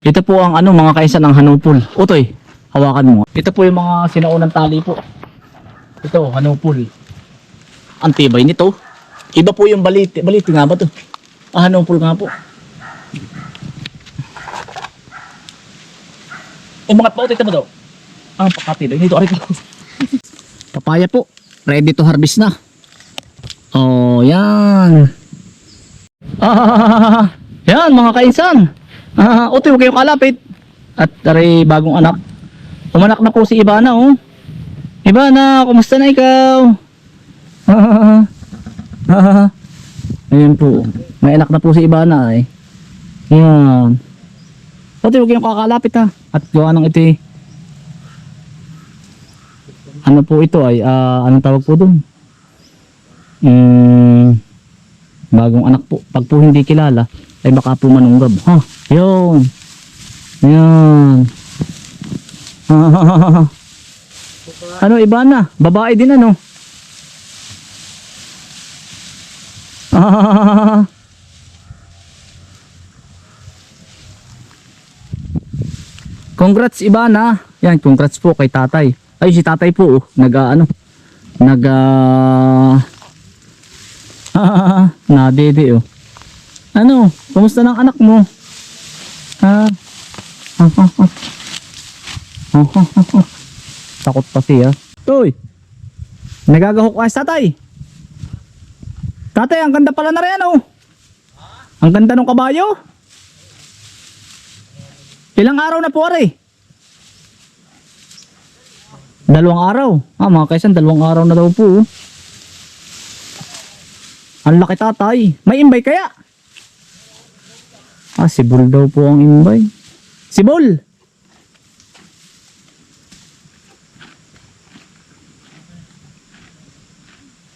Ito po ang ano mga kainsan ng hanupol. Utoy, hawakan mo. Ito po yung mga sinaunang tali po. Ito, hanupol. Ang tibay nito. Iba po yung baliti. Baliti nga ba to? Ah, hanupol nga po. Umangat pa utoy, ito mo daw. Ang pakatilo. Dito, aray ko. Papaya po. Ready to harvest na. Oh, yan. Yan mga kainsan. Utoy, huwag kayong kalapit. At aray, bagong anak. Umanak na po si Ivana, oh. Ivana, kumusta na ikaw? Ayan po. May anak na po si Ivana, eh. Yan. Utoy, huwag kayong kakalapit, ha. At gawa ng ito, eh. Ano po ito ay, anong tawag po dun? Bagong anak po. Pag po hindi kilala, ay baka po manunggab. Ha, yun. Ayan. Ano, iba na. Babae din ano. Congrats Ibana. Yan, congrats po kay tatay. Ay, si tatay po, nadede, oh. Ano, kumusta ng anak mo? Takot pa siya. Toy, nagagahok ka sa tatay. Tatay, ang ganda pala na rin, oh. Ang ganda ng kabayo. Ilang araw na po, are? 2 araw. Mga kaisan, 2 araw na daw po. Ang laki tatay. May imbay kaya? Sibol daw po ang imbay. Sibol!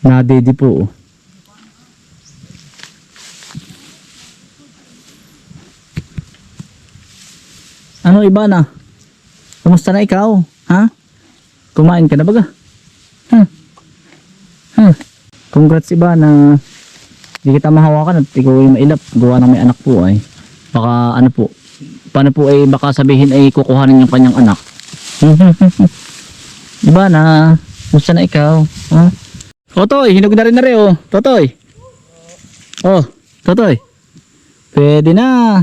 Nadedi po. Ano iba na? Kumusta na ikaw? Ha? Kumain ka na baga? Congrats iba na hindi kita mahawakan at ikaw ay mailap. Gawa ng may anak po ay. Baka ano po. Paano po ay baka sabihin ay kukuhanin yung kanyang anak. Iba na. Kumusta na ikaw? Ha? Totoy, hinog na rin oh. Totoy. Oh, Totoy. Pwede na.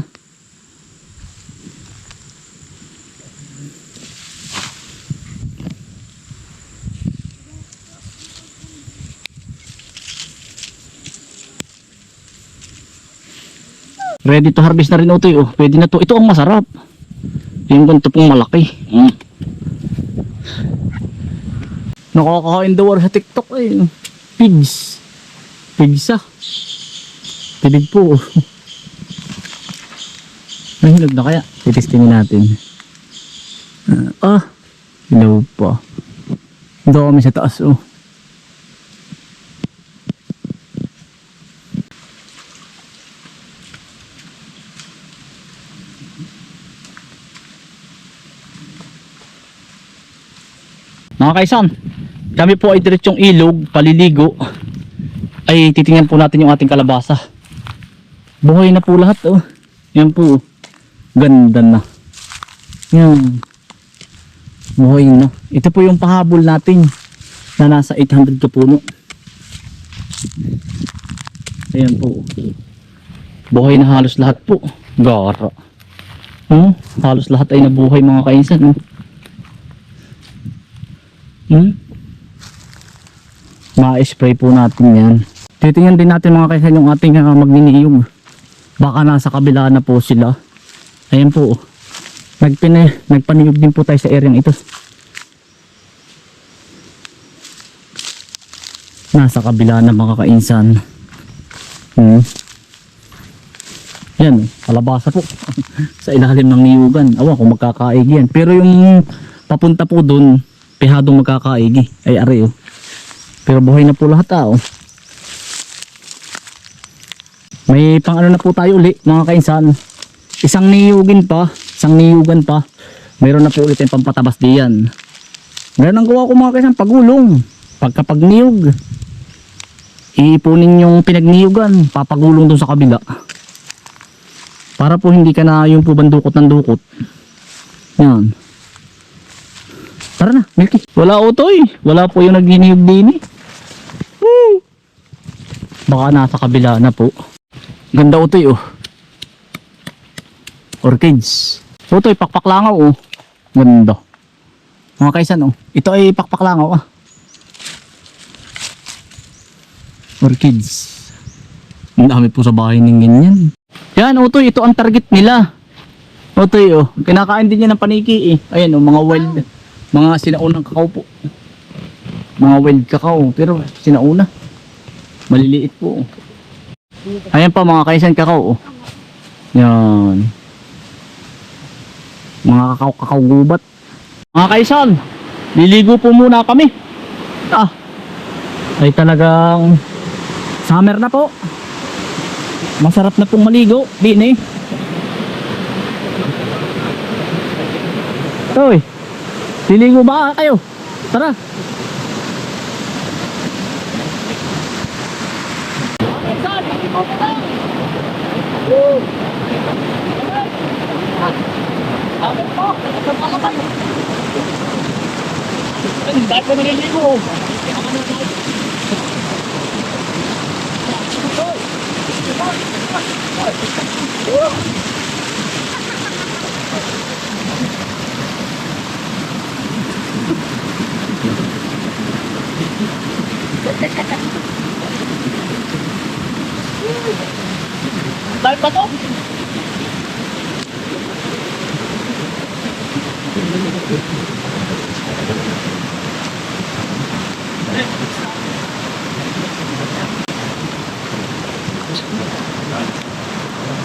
Ready to harvest na rin utoy, oh. Pwede na to. Ito ang masarap. Yung ganito pong malaki. Nakakahain daw sa TikTok eh. Pigs. Pigsa. Pilig po. Nahinog na kaya. Titistingin natin. Hilaw pa. Hindi kami sa taas, oh. Mga kaisan, kami po ay diretsong ilog, paliligo. Ay titingnan po natin yung ating kalabasa. Buhay na po lahat, oh. Yan po, ganda na. Yan. Buhay na. Ito po yung pahabol natin na nasa 800 kapuno. Ayan po. Buhay na halos lahat po. Gara. Halos lahat ay nabuhay mga kaisan, oh. Ma-spray po natin yan. Titingnan din natin mga kaisan yung ating magniniyog. Baka nasa kabila na po sila. Ayan po. Nagpaniyog din po tayo sa area ito. Nasa kabila na mga kainsan. Yan, kalabasa po. Sa ilalim ng niyugan. Awan kung magkakaig yan. Pero yung papunta po dun, pihadong magkakaigi ay ari, oh. Pero buhay na po lahat, oh. May pang ano na po tayo uli mga kainsan. Isang niyugan pa. Mayroon na po ulit yung pampatabas diyan. Meron ang gawa ko mga kainsan, pagulong. Pagkapag niyog, iipunin yung pinagniyugan, papagulong dun sa kabila Para po hindi ka na yung po bandukot ng dukot. Yan. Tara na, Milky. Wala utoy. Wala po yung naghinihog din eh. Woo! Baka nasa kabila na po. Ganda utoy oh. Orchids. Utoy, pakpaklangaw oh. Ganda. Mga kaisan oh. Ito ay pakpaklangaw ah. Orchids. Ang dami po sa bahay ng ganyan. Yan, utoy, ito ang target nila. Utoy, oh. Kinakain din niya ng paniki eh. Ayan, oh, mga wild. Mga sinaunang kakao po. Mga wild kakao. Pero sinauna. Maliliit po. Ayan pa mga kaisan kakao. Oh. Yan. Mga kakao gubat. Mga kaisan, liligo po muna kami. Ah, ay talagang summer na po. Masarap na pong maligo. Din eh. Toy, liligo ba kayo? Tara. Dahil ko naliligo. Dahil ba to?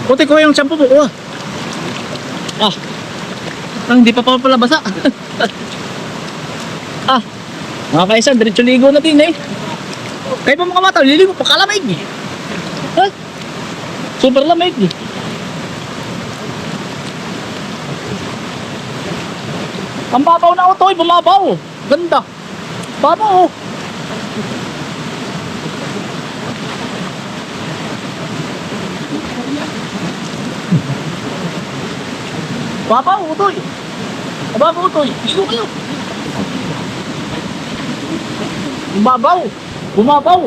Puti ko yung shampoo mo. Ah. Ang hindi pa pala basa. Ah. Mga kaisa, diretso ligo na din eh. Kayo pa mga mata, liligo pa kalamig eh. Ha? Super lamig eh. Ang babaw na utoy, bumabaw. Ganda. Babaw. Babaw, utoy. Babaw, utoy. Ligo kayo. Bumabaw. Bumabaw.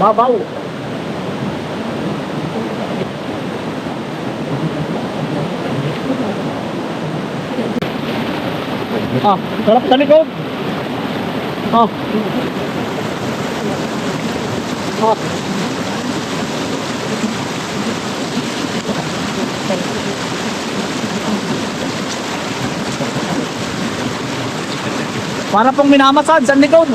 Babaw. Ah, sarap sa likod. Ah. Ah. Para pong minamasad sa likod.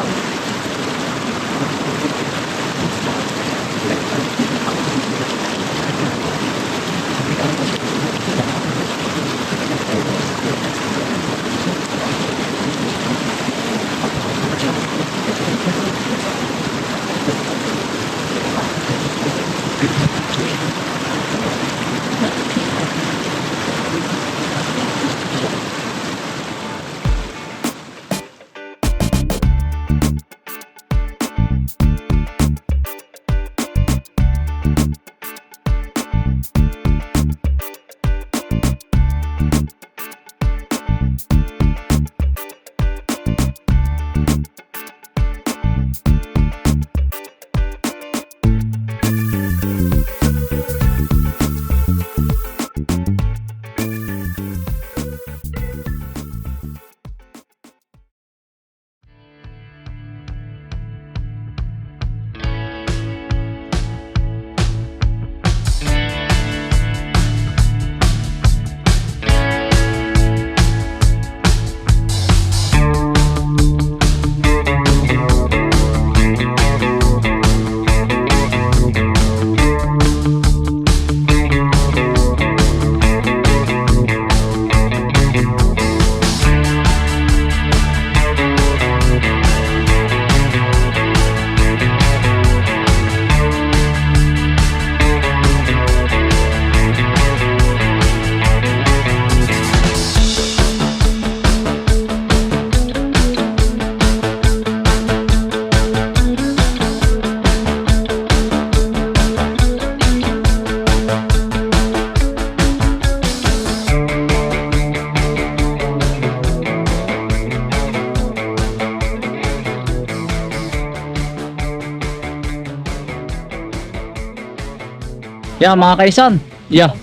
Yan mga kaisan.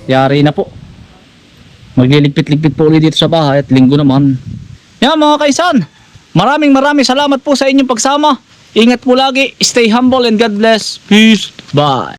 Yari na po. Magliligpit-ligpit po ulit dito sa bahay at linggo naman. Yan mga kaisan. Maraming salamat po sa inyong pagsama. Ingat po lagi. Stay humble and God bless. Peace. Bye.